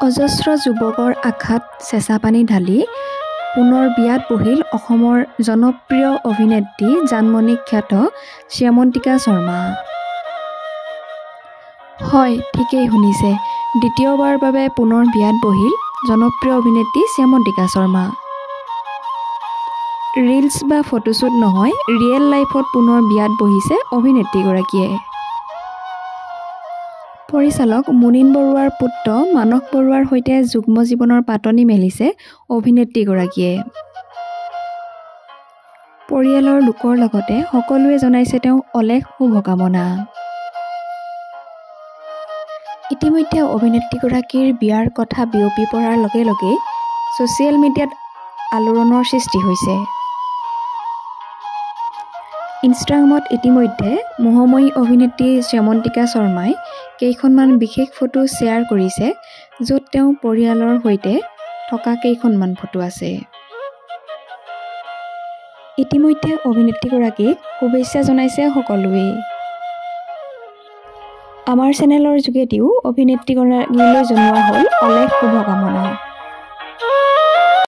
অজস্ৰ যুৱকৰ আশাত চেঁচা পানী ঢালি পুনৰ বিয়াত বহিল অসমৰ জনপ্ৰিয় অভিনেত্ৰী জানমণি খ্যাত শ্যামন্তিকা শৰ্মা। হয়, ঠিকেই শুনিছে, দ্বিতীয়বাৰৰ বাবে পুনৰ বিয়াত বহিল জনপ্ৰিয় অভিনেত্ৰী শ্যামন্তিকা শৰ্মা। ৰিলছ বা ফটোশ্বুট নহয়, ৰিয়েল লাইফত পুনৰ বিয়াত বহিছে অভিনেত্ৰীগৰাকীয়ে। পৰিচালক মুনীন বৰুৱাৰ পুত্ৰ মানস বৰুৱাৰ সৈতে যুগ্ম জীৱনৰ পাতনি মেলিছে অভিনেত্ৰীগৰাকীয়ে। পৰিয়ালৰ লোকৰ লগতে সকলোৱে জনাইছে তেওঁ অলেখ শুভকামনা। ইতিমধ্যে অভিনেত্ৰীগৰাকীৰ বিয়াৰ কথা বিয়পি পৰাৰ লগে লগে ছ'চিয়েল মিডিয়াত আলোড়নৰ সৃষ্টি হৈছে। ইনষ্টাগ্ৰামত ইতিমধ্যে মোহময়ী অভিনেত্ৰী শ্যামন্তিকা শৰ্মাই কেইখনমান বিশেষ ফটো শ্বেয়াৰ কৰিছে, য'ত তেওঁ পৰিয়ালৰ সৈতে থকা কেইখনমান ফটো আছে। ইতিমধ্যে অভিনেত্ৰীগৰাকীক শুভেচ্ছা জনাইছে সকলোৱে। আমাৰ চেনেলৰ যোগেদিও অভিনেত্ৰীগৰাকীলৈ জনোৱা হ'ল অলেখ শুভকামনা।